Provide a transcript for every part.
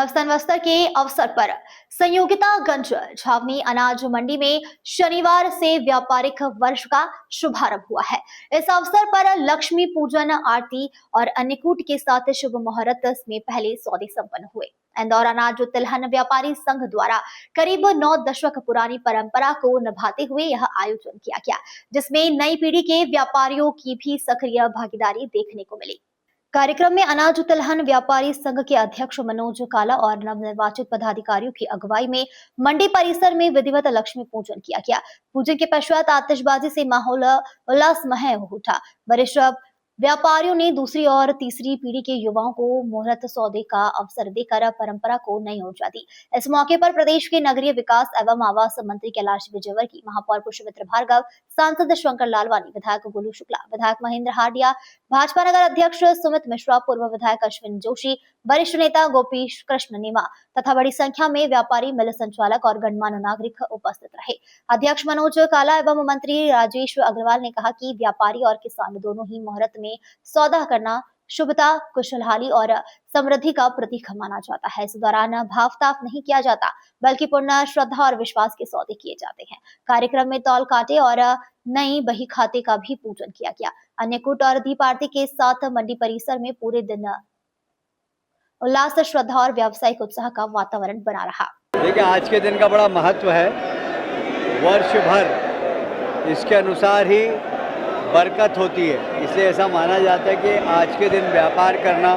संवत्सर के अवसर पर संयोगितागंज छावनी अनाज मंडी में शनिवार से व्यापारिक वर्ष का शुभारंभ हुआ है। इस अवसर पर लक्ष्मी पूजन आरती और अन्नकूट के साथ शुभ मुहूर्त में पहले सौदे संपन्न हुए। इंदौर अनाज तिलहन व्यापारी संघ द्वारा करीब 9 दशक पुरानी परंपरा को निभाते हुए यह आयोजन किया गया, जिसमें नई पीढ़ी के व्यापारियों की भी सक्रिय भागीदारी देखने को मिली। कार्यक्रम में अनाज तिलहन व्यापारी संघ के अध्यक्ष मनोज काला और नवनिर्वाचित पदाधिकारियों की अगुवाई में मंडी परिसर में विधिवत लक्ष्मी पूजन किया गया। पूजन के पश्चात आतिशबाजी से माहौल उल्लासमय हो उठा। वरिष्ठ व्यापारियों ने दूसरी और तीसरी पीढ़ी के युवाओं को मुहूर्त सौदे का अवसर देकर परंपरा को नई ऊर्जा दी। इस मौके पर प्रदेश के नगरीय विकास एवं आवास मंत्री कैलाश विजयवर्गीय, महापौर पुष्पमित्र भार्गव, सांसद शंकर लालवानी, विधायक गोलू शुक्ला, विधायक महेंद्र हार्डिया, भाजपा नगर अध्यक्ष सुमित मिश्रा, पूर्व विधायक अश्विन जोशी, वरिष्ठ नेता गोपीश कृष्ण नीमा तथा बड़ी संख्या में व्यापारी, मिल संचालक और गणमान्य नागरिक उपस्थित रहे। अध्यक्ष मनोज काला एवं मंत्री राजेश अग्रवाल ने कहा कि व्यापारी और किसान दोनों ही मुहूर्त में सौदा करना शुभता, खुशहाली और समृद्धि का प्रतीक माना जाता है। इस दौरान भाव-ताप नहीं किया जाता, बल्कि पूर्ण श्रद्धा और विश्वास के सौदे किए जाते हैं। कार्यक्रम में तौल कांटे और नई बही खाते का भी पूजन किया गया। अन्नकूट और दीप आरती के साथ मंडी परिसर में पूरे दिन उल्लास, श्रद्धा और व्यावसायिक उत्साह का वातावरण बना रहा। देखिए, आज के दिन का बड़ा महत्व है। वर्ष भर इसके अनुसार ही बरकत होती है, इसलिए ऐसा माना जाता है कि आज के दिन व्यापार करना,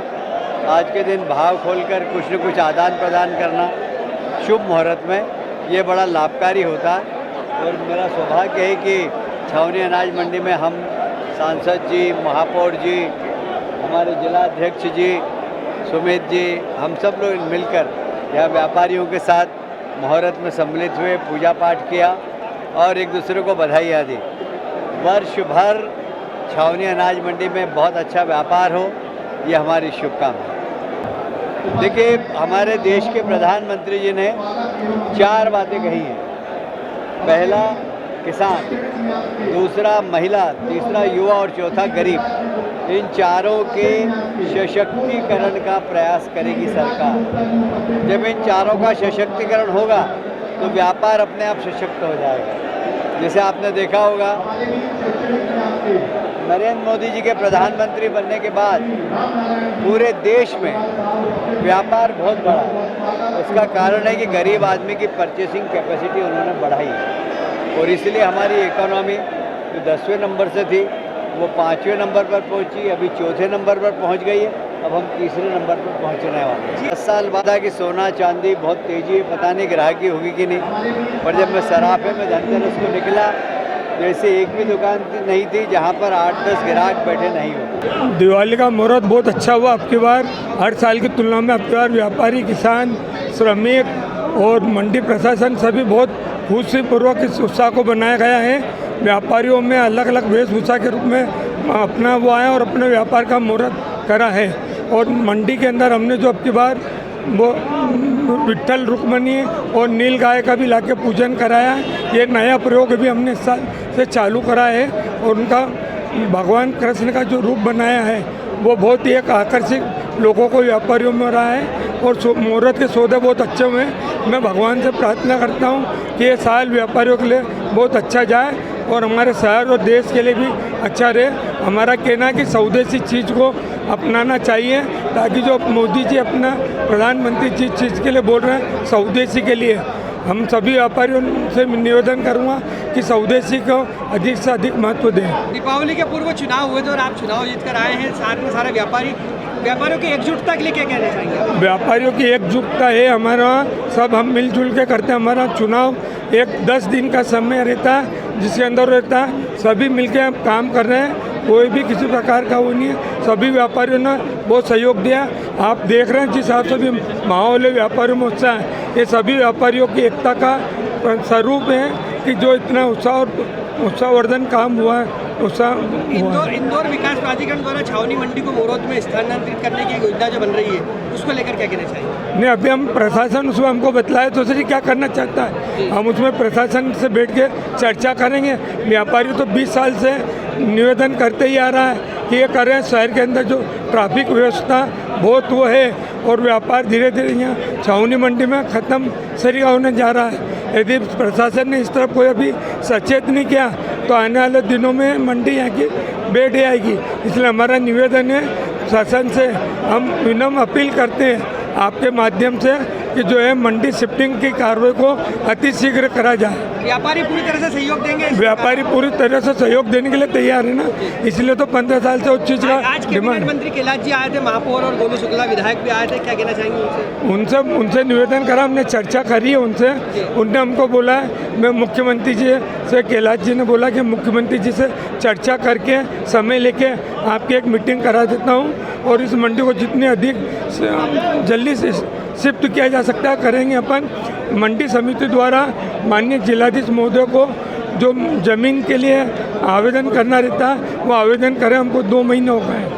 आज के दिन भाव खोलकर कुछ न कुछ आदान प्रदान करना शुभ मुहूर्त में ये बड़ा लाभकारी होता है। और मेरा सौभाग्य है कि छावनी अनाज मंडी में हम सांसद जी, महापौर जी, हमारे जिला अध्यक्ष जी, सुमित जी, हम सब लोग मिलकर यहाँ व्यापारियों के साथ मुहूर्त में सम्मिलित हुए, पूजा पाठ किया और एक दूसरे को बधाइयाँ दी। वर्ष भर छावनी अनाज मंडी में बहुत अच्छा व्यापार हो, ये हमारी शुभकामना। देखिए, हमारे देश के प्रधानमंत्री जी ने 4 बातें कही हैं। पहला किसान, दूसरा महिला, तीसरा युवा और चौथा गरीब। इन चारों के सशक्तिकरण का प्रयास करेगी सरकार। जब इन चारों का सशक्तिकरण होगा तो व्यापार अपने आप सशक्त हो जाएगा। जैसे आपने देखा होगा, नरेंद्र मोदी जी के प्रधानमंत्री बनने के बाद पूरे देश में व्यापार बहुत बढ़ा है। उसका कारण है कि गरीब आदमी की परचेसिंग कैपेसिटी उन्होंने बढ़ाई है और इसलिए हमारी इकोनॉमी जो 10वें नंबर से थी वो 5वें नंबर पर पहुंची, अभी 4थे नंबर पर पहुंच गई है। अब हम 3रे नंबर पर पहुंचने वाले हैं। 10 साल बाद कि सोना चांदी बहुत तेजी, पता नहीं ग्राहकी होगी कि नहीं, पर जब मैं सराफे में धनतेरस को निकला, जैसे एक भी दुकान नहीं थी जहां पर 8-10 ग्राहक बैठे नहीं हो। दिवाली का मुहूर्त बहुत अच्छा हुआ आपकी बार। हर साल की तुलना में आपकी बार व्यापारी, किसान, श्रमिक और मंडी प्रशासन सभी बहुत खुशीपूर्वक इस उत्साह को बनाया गया है। व्यापारियों में अलग अलग वेशभूषा के रूप में अपना वो आए और अपने व्यापार का मुहूर्त करा है। और मंडी के अंदर हमने जो आपकी बार वो विट्ठल रुक्मणी और नील गाय का भी लाके पूजन कराया है। ये नया प्रयोग भी हमने इस साल से चालू करा है और उनका भगवान कृष्ण का जो रूप बनाया है वो बहुत ही एक आकर्षित लोगों को व्यापारियों में रहा है। और मुहूर्त के सौदे बहुत अच्छे हुए। मैं भगवान से प्रार्थना करता हूँ कि ये साल व्यापारियों के लिए बहुत अच्छा जाए और हमारे शहर और देश के लिए भी अच्छा रहे। हमारा कहना है कि स्वदेशी चीज़ को अपनाना चाहिए, ताकि जो मोदी जी अपना प्रधानमंत्री चीज़ के लिए बोल रहे हैं, स्वदेशी के लिए, हम सभी व्यापारियों से निवेदन करूँगा कि स्वदेशी को अधिक से अधिक महत्व दें। दीपावली के पूर्व चुनाव हुए थे और आप चुनाव जीत कर आए हैं, साथ में सारे व्यापारियों की एकजुटता के लिए क्या कहना चाहेंगे? व्यापारियों की एकजुटता है हमारा, सब हम मिलजुल के करते हैं। हमारा चुनाव एक 10 दिन का समय रहता है, जिसके अंदर रहता है सभी मिलके हम काम कर रहे हैं। कोई भी किसी प्रकार का वो नहीं है। सभी व्यापारियों ने बहुत सहयोग दिया। आप देख रहे हैं जिस हिसाब से भी माहौल है, व्यापारियों में उत्साह है। ये सभी व्यापारियों की एकता का स्वरूप है कि जो इतना उत्साहवर्धन काम हुआ है। इंदौर विकास प्राधिकरण द्वारा छावनी मंडी को मोरोत में स्थानांतरित करने की योजना जो बन रही है, उसको लेकर क्या कहना चाहिए? नहीं, अभी हम प्रशासन उसमें हमको बतलाए तो सर क्या करना चाहता है, हम उसमें प्रशासन से बैठ के चर्चा करेंगे। व्यापारी तो 20 साल से निवेदन करते ही आ रहा है कि ये करें। शहर के अंदर जो ट्रैफिक व्यवस्था बहुत वो है और व्यापार धीरे धीरे यहाँ छावनी मंडी में ख़त्म सरिया होने जा रहा है। यदि प्रशासन ने इस तरफ कोई अभी सचेत नहीं किया तो आने वाले दिनों में मंडी यहाँ की बैठ जाएगी। इसलिए हमारा निवेदन है शासन से, हम विनम्र अपील करते हैं आपके माध्यम से कि जो है मंडी शिफ्टिंग की कार्रवाई को अति शीघ्र करा जाए। व्यापारी पूरी तरह से सहयोग देंगे? व्यापारी पूरी तरह से सहयोग देने के लिए तैयार है ना, इसलिए तो 15 साल से उस चीज़ का आज कैबिनेट मंत्री कैलाश जी आए थे, महापौर और गोलू शुक्ला विधायक भी आए थे, क्या कहना चाहेंगे उनसे? उनसे निवेदन करा, हमने चर्चा करी है उनसे। उनने हमको बोला है, मैं मुख्यमंत्री जी से, कैलाश जी ने बोला कि मुख्यमंत्री जी से चर्चा करके समय लेके आपकी एक मीटिंग करा देता हूँ और इस मंडी को जितने अधिक जल्दी से शिफ्ट किया जा सकता है करेंगे। अपन मंडी समिति द्वारा माननीय जिलाधीश महोदय को जो ज़मीन के लिए आवेदन करना रहता है वो आवेदन करें, हमको 2 महीने हो गए हैं।